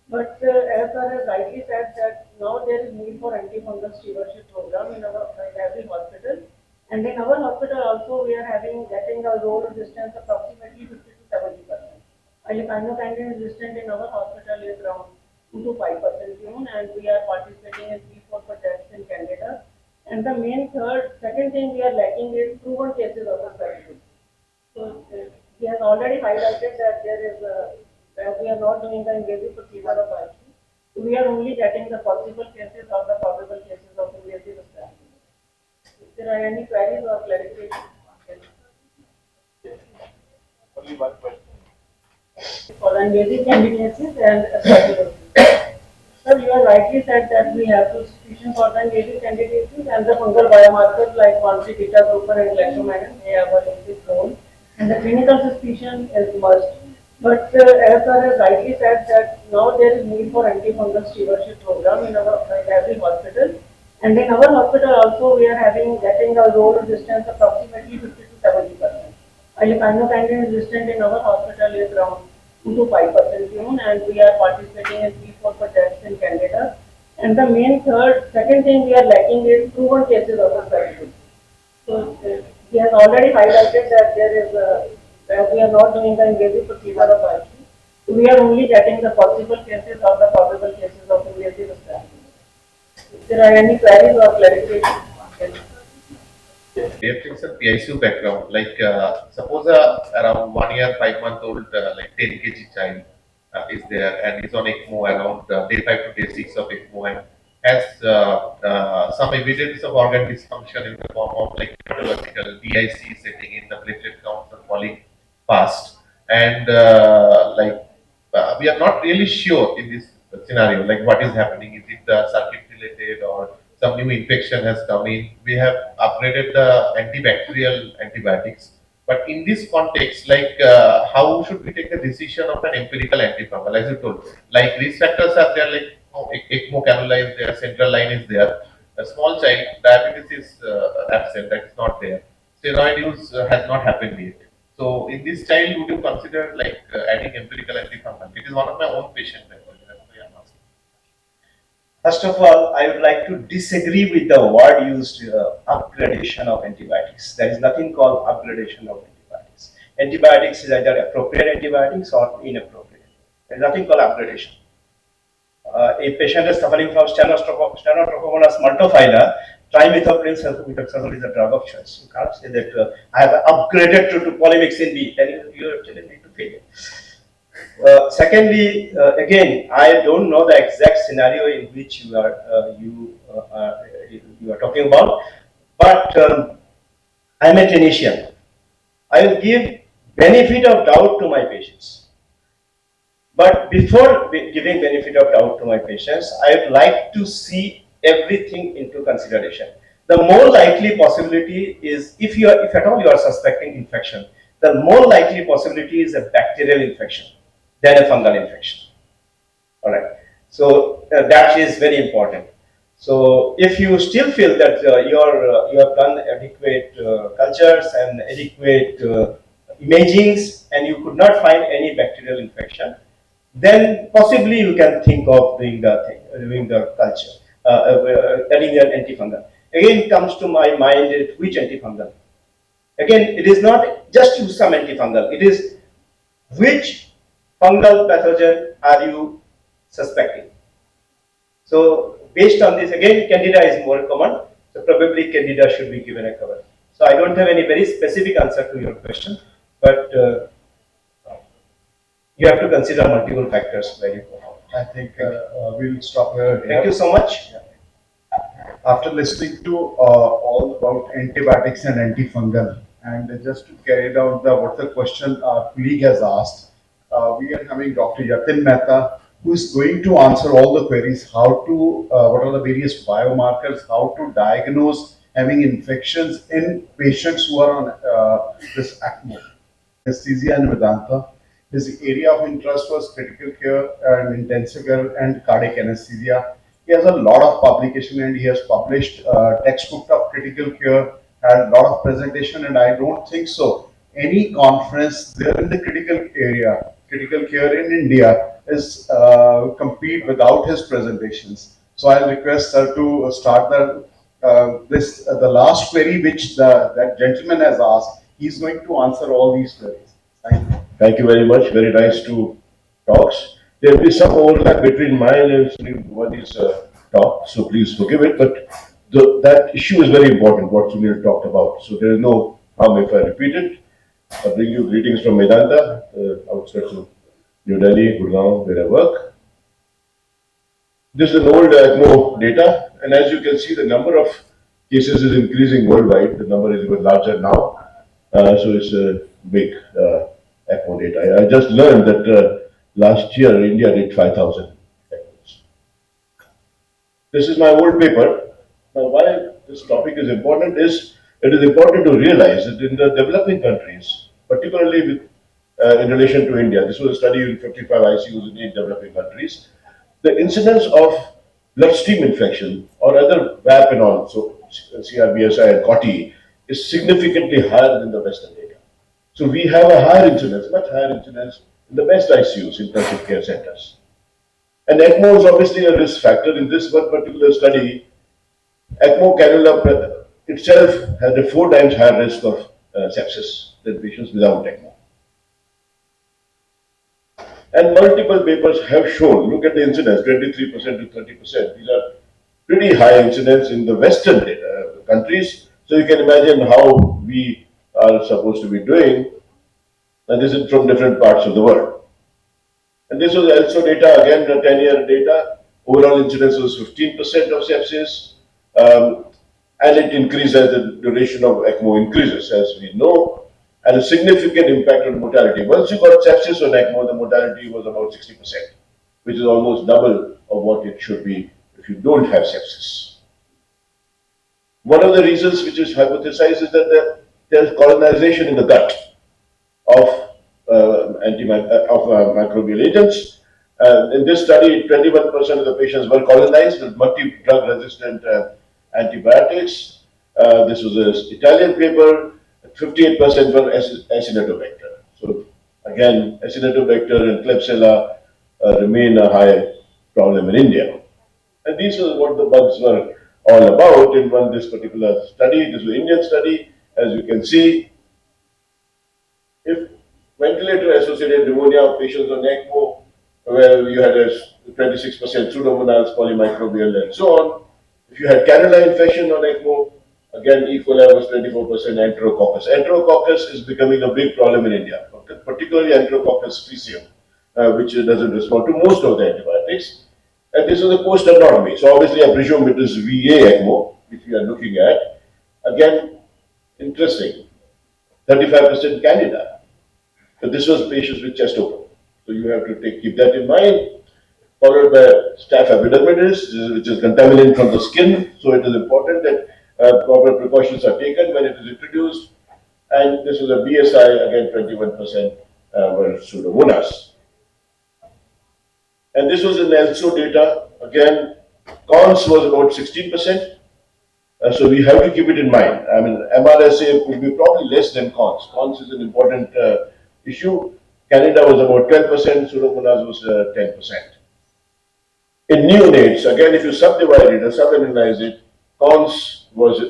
But as sir has rightly said that now there is need for antifungal stewardship program in every hospital, and in our hospital also we are getting a role resistance approximately 50 to 70%. Echinocandin resistant in our hospital is around 2 to 5% and we are participating in 3-4 projects in Canada. And the second thing we are lacking is proven cases of infection. So he has already highlighted that that we are not doing the invasive procedure of biopsy. So we are only getting the possible cases or the probable cases of invasive establishment. If there are any queries or clarifications. Only one question. For engaging candidacies and strategies. Sir, you have rightly said that we have to suspicion for the engaging candidacies and the fungal biomarkers like 1,3 beta glucan and electromagnet may have a limited role, and the clinical suspicion is must. But as sir has rightly said that now there is need for antifungal stewardship program in our in every hospital. And in our hospital also we are getting a low resistance approximately 50 to 70%. Inocanine resistant in our hospital is around 2 to 5% June, and we are participating in 3-4 projects in Canada. And the second thing we are lacking is proven cases of surgery. So he has already highlighted that that we are not doing the invasive procedure of IQ. We are only getting the possible cases or the probable cases of invasive establishment. If there are any queries or clarifications, Pediatrics and PICU background, like suppose around 1 year, 5 month old, like 10 kg child is there and is on ECMO around day 5 to day 6 of ECMO and has some evidence of organ dysfunction in the form of like pathological DIC setting in the platelet counts are falling fast and we are not really sure in this scenario like what is happening. Is it circuit related or some new infection has come in? We have upgraded the antibacterial antibiotics. But in this context, like how should we take the decision of an empirical antifungal? As you told, like risk factors are there, like ECMO cannula is there, central line is there. A small child, diabetes is absent, that is not there. Steroid use has not happened yet. So in this child, would you consider like adding empirical antifungal? It is one of my own patients. Actually. That's why I'm asking. First of all, I would like to disagree with the word used, upgradation of antibiotics. There is nothing called upgradation of antibiotics. Antibiotics is either appropriate antibiotics or inappropriate. There is nothing called upgradation. A patient is suffering from Stenotrochomonas multifida, trimethoprim sulfomethoxazole is a drug of choice. You can't say that I have upgraded to polymyxin B, then you actually need to fail. Secondly, again, I don't know the exact scenario in which you are talking about, but I'm a clinician. I will give benefit of doubt to my patients. But before giving benefit of doubt to my patients, I would like to see everything into consideration. The more likely possibility is if at all you are suspecting infection, the more likely possibility is a bacterial infection than a fungal infection. All right. So that is very important. So if you still feel that you have done adequate cultures and adequate imagings and you could not find any bacterial infection, then possibly you can think of doing the culture, adding an antifungal. Again, it comes to my mind which antifungal. Again, it is not just use some antifungal. It is which fungal pathogen are you suspecting. So based on this, again, Candida is more common. So probably Candida should be given a cover. So I don't have any very specific answer to your question, but you have to consider multiple factors where you go. I think we'll stop here. Thank you so much. After listening to all about antibiotics and antifungal, and just to carry out what the question our colleague has asked, we are having Dr. Yatin Mehta, who is going to answer all the queries. How to, what are the various biomarkers? How to diagnose having infections in patients who are on this ECMO, anesthesia and Vedanta. His area of interest was critical care and intensive care and cardiac anesthesia. He has a lot of publication and he has published textbook of critical care, had a lot of presentation, and I don't think so any conference there in the critical care in India is complete without his presentations. So I'll request sir to start the last query which that gentleman has asked. He's going to answer all these queries. Thank you. Thank you very much. Very nice two talks. There will be some overlap between mine and Sunil's talk, so please forgive it. But that issue is very important, what Sunil talked about. So there is no harm if I repeat it. I bring you greetings from Medanta, outskirts of New Delhi, Gurgaon, where I work. This is an old ECMO data, and as you can see, the number of cases is increasing worldwide. The number is even larger now. So it's a big ECMO data. I just learned that last year India did 5,000 ECMOs. This is my old paper. Now, why this topic is important is it is important to realize that in the developing countries, particularly with in relation to India. This was a study in 55 ICUs in 8 developing countries. The incidence of bloodstream infection or other VAP and all, so CRBSI and COTI, is significantly higher than the Western data. So we have a higher incidence, much higher incidence in the best ICUs, intensive care centers. And ECMO is obviously a risk factor. In this one particular study, ECMO cannula itself had a 4 times higher risk of sepsis than patients without ECMO. And multiple papers have shown, look at the incidence, 23% to 30%. These are pretty high incidence in the Western countries. So you can imagine how we are supposed to be doing. And this is from different parts of the world. And this was also data, again, the 10-year data. Overall incidence was 15% of sepsis. And it increases as the duration of ECMO increases, as we know. And a significant impact on mortality. Once you got sepsis on ECMO, the mortality was about 60%, which is almost double of what it should be if you don't have sepsis. One of the reasons which is hypothesized is that there's colonization in the gut of microbial agents. In this study, 21% of the patients were colonized with multi-drug resistant antibiotics. This was an Italian paper. 58% were Acinetobacter. So again, Acinetobacter and Klebsiella remain a high problem in India. And these are what the bugs were all about in this particular study. This was an Indian study. As you can see, if ventilator-associated pneumonia patients on ECMO, where you had a 26% Pseudomonas, polymicrobial, and so on. If you had cannula infection on ECMO, again, E. coli was 24%, Enterococcus. Enterococcus is becoming a big problem in India, particularly Enterococcus faecium, which doesn't respond to most of the antibiotics. And this is a post-anatomy. So obviously, I presume it is VA ECMO, which we are looking at. Again, interesting, 35% Candida. But this was patients with chest open. So you have to keep that in mind. Followed by staph epidermidis, which is contaminant from the skin. So it is important that proper precautions are taken when it is introduced. And this was a BSI, again 21% were Pseudomonas. And this was in ELSO data. Again, cons was about 16%. So we have to keep it in mind. I mean, MRSA will be probably less than cons. Cons is an important issue. Canada was about 12%, Pseudomonas was 10%. In neonates, again, if you subdivide it or subanalyze it, cons was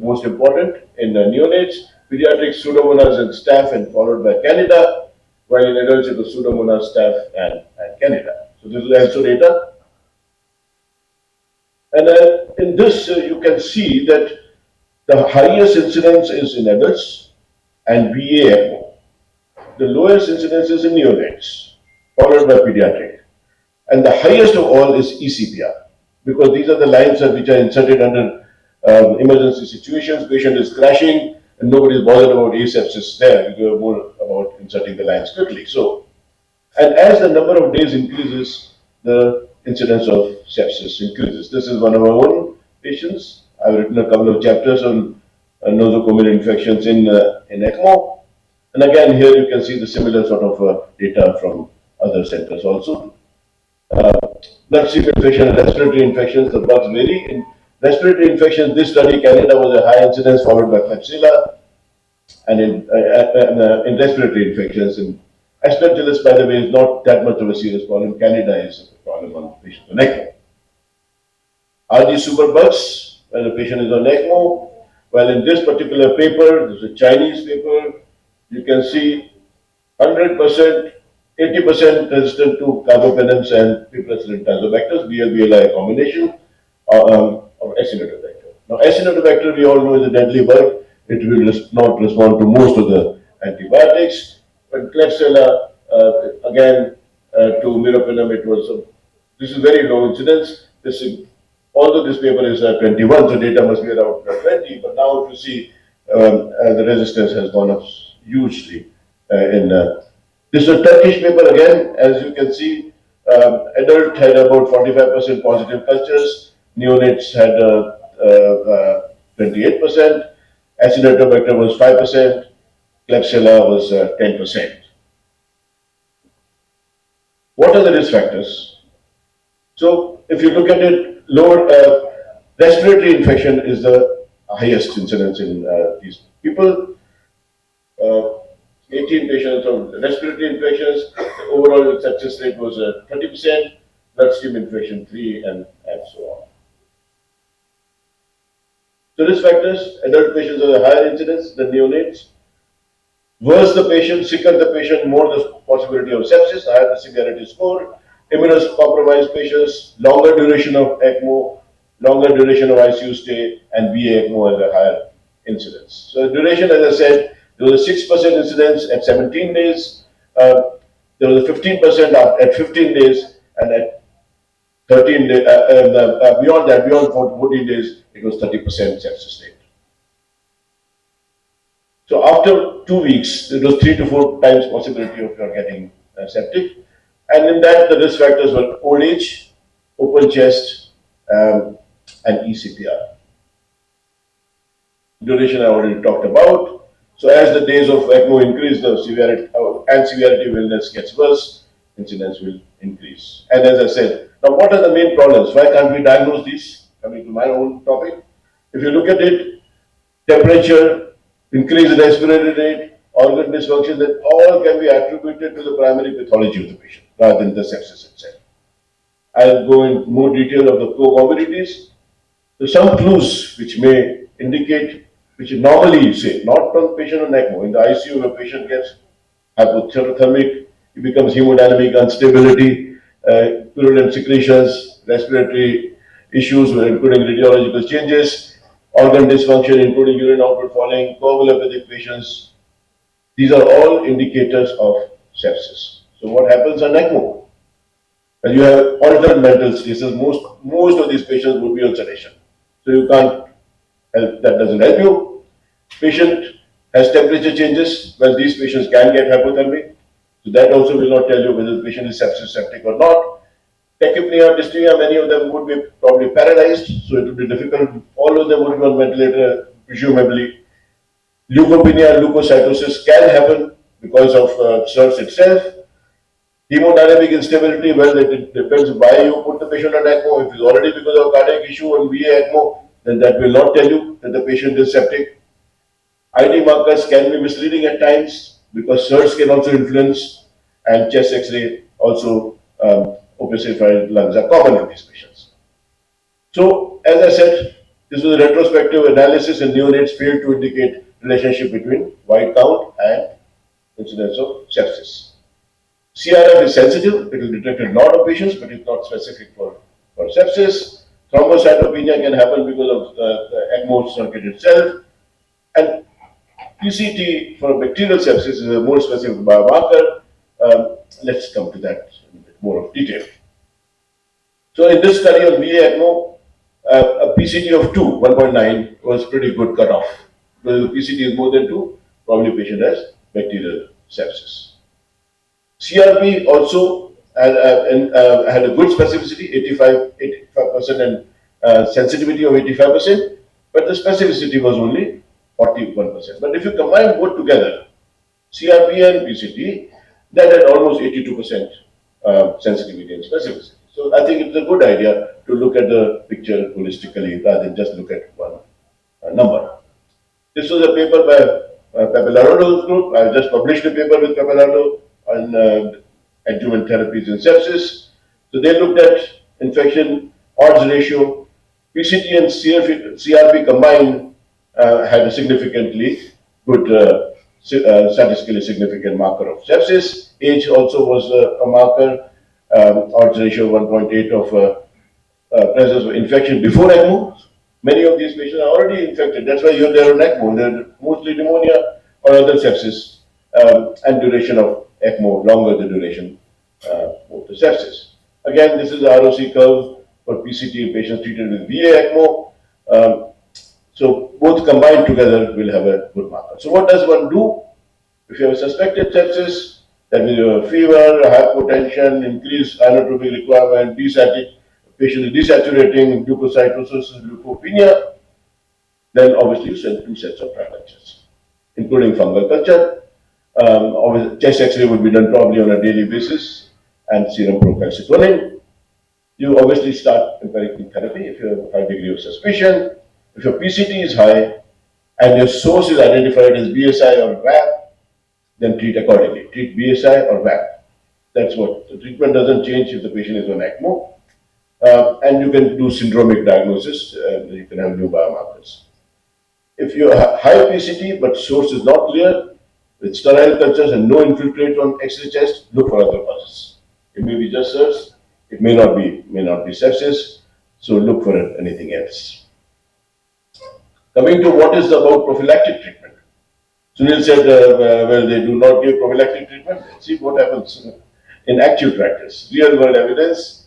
most important in neonates, pediatrics, Pseudomonas and staph, and followed by Candida, while in adults it was Pseudomonas, staph, and Candida. So this is also data. And in this, you can see that the highest incidence is in adults and VA ECMO. The lowest incidence is in neonates, followed by pediatric. And the highest of all is ECPR, because these are the lines which are inserted under emergency situations. Patient is crashing, and nobody is bothered about asepsis there. We are more about inserting the lines quickly. So, and as the number of days increases, the incidence of sepsis increases. This is one of our own patients. I've written a couple of chapters on nosocomial infections in ECMO. And again, here you can see the similar sort of data from other centers also. Bloodstream infection and respiratory infections, the bugs vary. In respiratory infections, this study, Canada was a high incidence, followed by Klebsiella. And in respiratory infections, in Aspergillus, by the way, is not that much of a serious problem. Canada is a problem on patients on ECMO. Are these superbugs when a patient is on ECMO? Well, in this particular paper, this is a Chinese paper, you can see 100%, 80% resistant to carbapenems and piperacillin tazobacters, BL-BLI combination of Acinetobacter. Now, Acinetobacter, we all know, is a deadly bug. It will not respond to most of the antibiotics. But Klebsiella, again, to meropenem, it was, this is very low incidence. Although this paper is 21, so data must be around 20, but now if you see, the resistance has gone up hugely. This is a Turkish paper again, as you can see, adult had about 45% positive cultures, neonates had 28%, Acinetobacter was 5%, Klebsiella was 10%. What are the risk factors? So if you look at it, lower respiratory infection is the highest incidence in these people. Uh, 18 patients of respiratory infections. The overall success rate was 30%. Bloodstream infection 3, and so on. So risk factors: adult patients have a higher incidence than neonates. Worse the patient, sicker the patient, more the possibility of sepsis, higher the severity score. Immunocompromised patients, longer duration of ECMO, longer duration of ICU stay, and VA ECMO has a higher incidence. So duration, as I said, there was a 6% incidence at 17 days. There was a 15% at 15 days, and at 13 days, beyond that, beyond 14 days, it was 30% sepsis rate. So after 2 weeks, there was 3 to 4 times possibility of your getting septic. And in that, the risk factors were old age, open chest, and ECPR. Duration I already talked about. So as the days of ECMO increase, the severity and severity of illness gets worse, incidence will increase. And as I said, now what are the main problems? Why can't we diagnose these? Coming to my own topic. If you look at it, temperature, increased respiratory rate, organ dysfunction, that all can be attributed to the primary pathology of the patient rather than the sepsis itself. I'll go in more detail of the comorbidities. So some clues which may indicate, which normally you say, not from patient on ECMO. In the ICU, a patient gets hypothermic, he becomes hemodynamic instability, purulent secretions, respiratory issues, including radiological changes, organ dysfunction, including urine output falling, coagulopathic patients. These are all indicators of sepsis. So what happens on ECMO? When you have altered mental status, most of these patients would be on sedation. So you can't help, that doesn't help you. Patient has temperature changes, well, these patients can get hypothermic. So that also will not tell you whether the patient is sepsis septic or not. Tachypnea, dyspnea, many of them would be probably paralyzed, so it would be difficult. All of them would be on ventilator, presumably. Leukopenia, leukocytosis can happen because of SIRS itself. Hemodynamic instability, well, it depends why you put the patient on ECMO. If it's already because of cardiac issue on VA ECMO, then that will not tell you that the patient is septic. ID markers can be misleading at times because SIRS can also influence, and chest X-ray also, opacified lungs are common in these patients. So, as I said, this was a retrospective analysis, and neonates failed to indicate relationship between white count and incidence of sepsis. CRF is sensitive, it will detect a lot of patients, but it's not specific for sepsis. Thrombocytopenia can happen because of the ECMO circuit itself. And PCT for bacterial sepsis is a more specific biomarker. Let's come to that in a bit more of detail. So in this study on VA ECMO, a PCT of 2, 1.9 was pretty good cutoff. Because the PCT is more than 2, probably patient has bacterial sepsis. CRP also had a good specificity, 85% and sensitivity of 85%, but the specificity was only 41%. But if you combine both together, CRP and PCT, that had almost 82% sensitivity and specificity. So I think it's a good idea to look at the picture holistically rather than just look at one number. This was a paper by Pappalardo's group. I just published a paper with Pappalardo on adjuvant therapies in sepsis. So they looked at infection odds ratio. PCT and CRP combined had a significantly good, statistically significant marker of sepsis. Age also was a marker, odds ratio 1.8 of presence of infection before ECMO. Many of these patients are already infected. That's why you're there on ECMO. They're mostly pneumonia or other sepsis, and duration of ECMO, longer the duration of the sepsis. Again, this is the ROC curve for PCT in patients treated with VA ECMO. So both combined together will have a good marker. So what does one do if you have a suspected sepsis? That means you have fever, hypotension, increased inotropic requirement, patient is desaturating, leukocytosis, leukopenia. Then obviously you send 2 sets of trial cultures, including fungal culture. Chest X-ray would be done probably on a daily basis. and serum procalcitonin. You obviously start empirical therapy if you have a high degree of suspicion. If your PCT is high and your source is identified as BSI or VAP, then treat accordingly. Treat BSI or VAP. That's what the treatment doesn't change if the patient is on ECMO. And you can do syndromic diagnosis, you can have new biomarkers. If you have high PCT but source is not clear, with sterile cultures and no infiltrate on X-ray chest, look for other causes. It may be just SIRS, it may not be sepsis, so look for anything else. Coming to what is about prophylactic treatment. Sunil said, well, they do not give prophylactic treatment. Let's see what happens in actual practice. Real world evidence.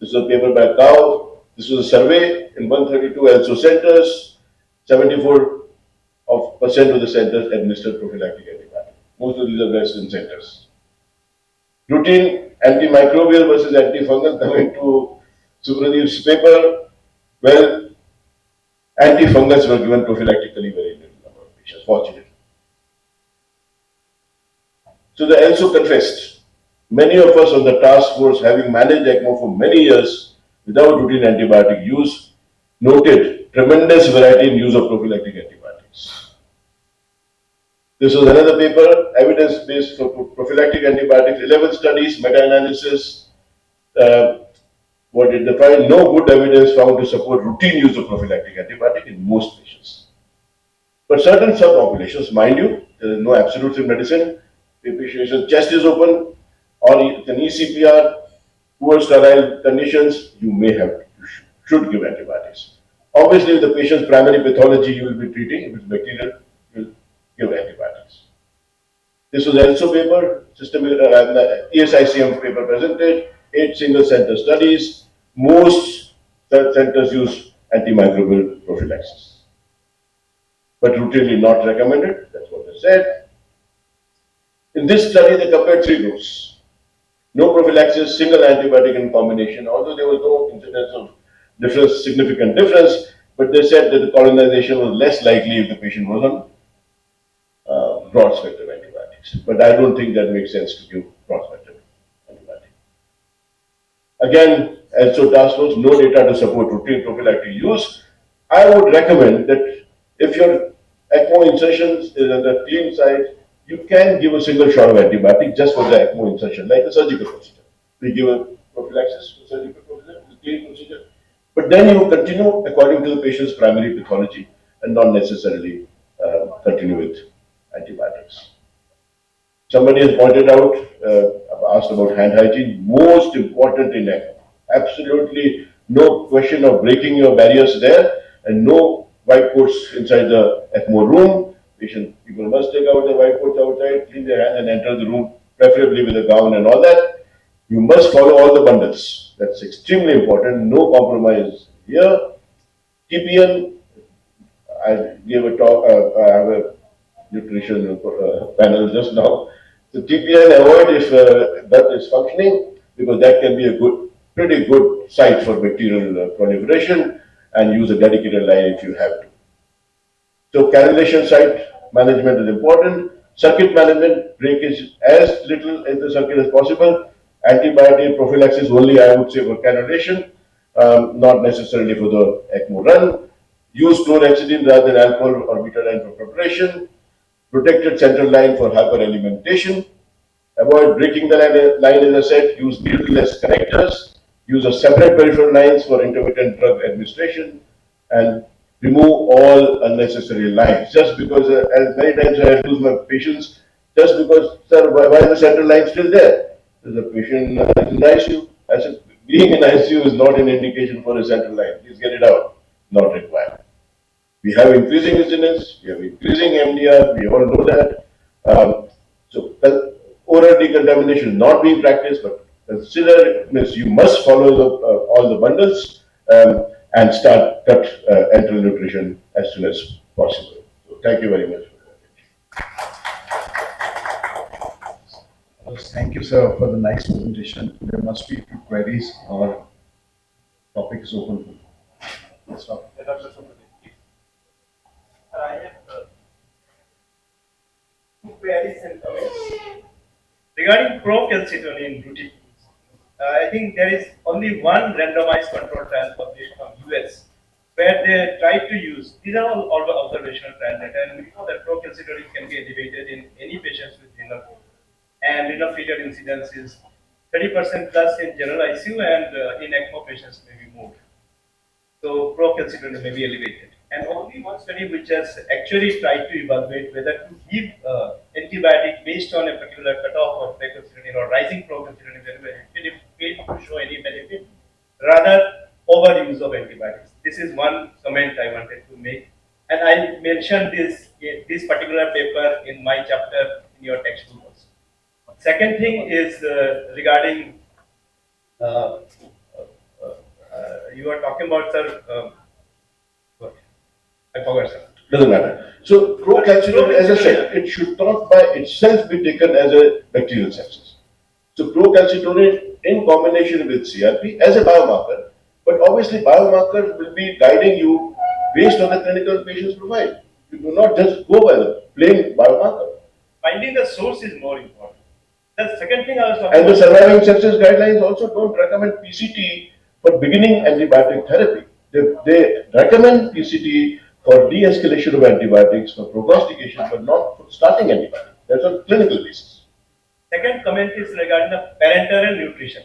This is a paper by Cow. This was a survey in 132 LSO centers. 74% of the centers administered prophylactic antibiotic. Most of these are Western centers. Routine antimicrobial versus antifungal. Coming to Supradeep's paper, well, antifungals were given prophylactically very little number of patients, fortunately. So the LSO confessed. Many of us on the task force, having managed ECMO for many years without routine antibiotic use, noted tremendous variety in use of prophylactic antibiotics. This was another paper, evidence-based for prophylactic antibiotics, 11 studies, meta-analysis. What did they find? No good evidence found to support routine use of prophylactic antibiotic in most patients. But certain subpopulations, mind you, there is no absolutes in medicine. If the patient's chest is open or it's an ECPR, poor sterile conditions, you should give antibiotics. Obviously, if the patient's primary pathology you will be treating, if it's bacterial, you will give antibiotics. This was also paper, ESICM paper presented, 8 single center studies. Most centers use antimicrobial prophylaxis, but routinely not recommended. That's what they said. In this study, they compared 3 groups. No prophylaxis, single antibiotic in combination, although there was no incidence of significant difference, but they said that the colonization was less likely if the patient was on broad spectrum antibiotics. But I don't think that makes sense to give broad spectrum antibiotic. Again, also task force, no data to support routine prophylactic use. I would recommend that if your ECMO insertions is on the clean side, you can give a single shot of antibiotic just for the ECMO insertion, like a surgical procedure. We give a prophylaxis for surgical procedure, a clean procedure. But then you continue according to the patient's primary pathology and not necessarily continue with antibiotics. Somebody has pointed out, asked about hand hygiene, most important in ECMO. Absolutely no question of breaking your barriers there, and no white coats inside the ECMO room. People must take out the white coats outside, clean their hands and enter the room, preferably with a gown and all that. You must follow all the bundles. That's extremely important. No compromise here. TPN, I gave a talk, I have a nutrition panel just now. So TPN, avoid if that is functioning, because that can be a pretty good site for bacterial proliferation, and use a dedicated line if you have to. So cannulation site management is important. Circuit management, breakage as little in the circuit as possible. Antibiotic prophylaxis only, I would say, for cannulation, not necessarily for the ECMO run. Use chlorhexidine rather than alcohol or betadine for preparation. Protected central line for hyperalimentation. Avoid breaking the line, as I said. Use needleless connectors. Use a separate peripheral lines for intermittent drug administration. And remove all unnecessary lines. Just because, as many times I lose my patients, just because, sir, why is the central line still there? The patient is in ICU. I said, being in ICU is not an indication for a central line. Please get it out. Not required. We have increasing incidence, we have increasing MDR, we all know that. So oral decontamination is not being practiced, but consider you must follow all the bundles and cut enteral nutrition as soon as possible. So thank you very much. Thank you, sir, for the nice presentation. There must be few queries or topic is open. Yes, sir. I have two queries and comments regarding procalcitonin routine. I think there is only one randomized control trial published from US where they tried to use, these are all observational trial data, and we know that procalcitonin can be elevated in any patients with renal failure. And renal failure incidence is 30% plus in general ICU, and in ECMO patients may be more. So procalcitonin may be elevated. And only one study which has actually tried to evaluate whether to give antibiotic based on a particular cutoff of procalcitonin or rising procalcitonin level actually failed to show any benefit, rather overuse of antibiotics. This is one comment I wanted to make. And I mentioned this particular paper in my chapter in your textbook also. Second thing is regarding uh, you are talking about, sir. What? I forgot, sir. Doesn't matter. So procalcitonin, as I said, it should not by itself be taken as a bacterial sepsis. So procalcitonin in combination with CRP as a biomarker, but obviously biomarkers will be guiding you based on the clinical patient's profile. You do not just go by the plain biomarker. Finding the source is more important. The second thing I was talking And the about. surviving sepsis guidelines also don't recommend PCT for beginning antibiotic therapy. They recommend PCT for de-escalation of antibiotics, for prognostication, but not for starting antibiotics. That's on clinical basis. Second comment is regarding the parenteral nutrition.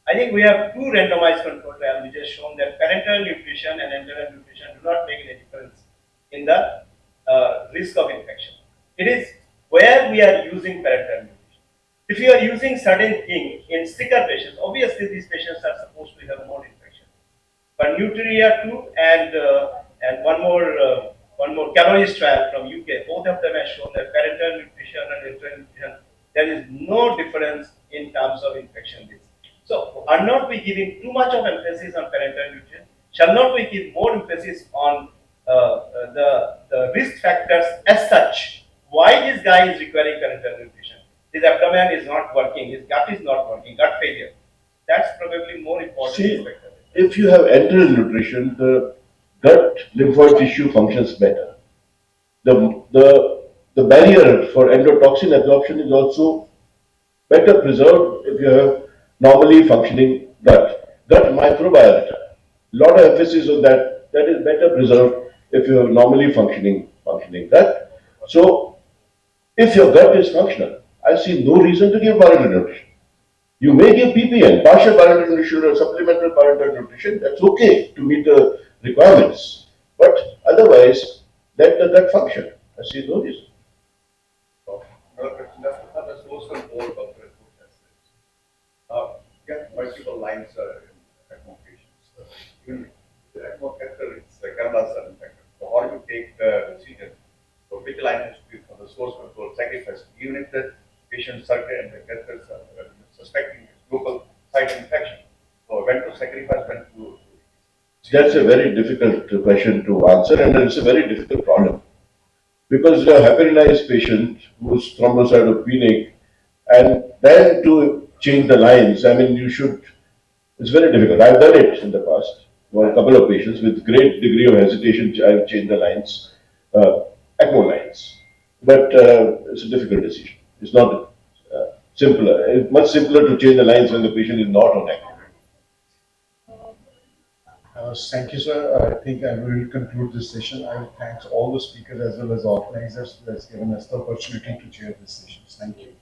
I think we have two randomized control trials which has shown that parenteral nutrition and enteral nutrition do not make any difference in the risk of infection. It is where we are using parenteral nutrition. If you are using certain thing in sicker patients, obviously these patients are supposed to have more infection. But Nutrija 2 and one more calories trial from UK, both of them have shown that parenteral nutrition and enteral nutrition, there is no difference in terms of infection risk. So, are not we giving too much of emphasis on parenteral nutrition? Shall not we give more emphasis on the risk factors as such? Why this guy is requiring parenteral nutrition? His abdomen is not working, his gut is not working, gut failure. That's probably more important. See, if you have enteral nutrition, the gut lymphoid tissue functions better. The barrier for endotoxin absorption is also better preserved if you have normally functioning gut. Gut microbiota. Lot of emphasis on that. That is better preserved if you have normally functioning gut. So if your gut is functional, I see no reason to give parenteral nutrition. You may give PPN, partial parenteral nutrition or supplemental parenteral nutrition. That's okay to meet the requirements. But otherwise, let the gut function. I see no reason. Another question, just to have a source control of the report as such. Get multiple lines in ECMO patients. Even the ECMO catheter is cameras are infected. So how do you take the decision? So which line has to be for the source control sacrifice? Even if the patient circuit and the catheters are suspecting local site infection. So when to sacrifice, when to. That's a very difficult question to answer, and it's a very difficult problem. Because a heparinized patient who's thrombocytopenic, and then to change the lines, I mean, it's very difficult. I've done it in the past for a couple of patients with great degree of hesitation. I've changed the lines, ECMO lines. But it's a difficult decision. It's not simpler. It's much simpler to change the lines when the patient is not on ECMO. Thank you, sir. I think I will conclude this session. I will thank all the speakers as well as organizers who has given us the opportunity to chair this session. Thank you.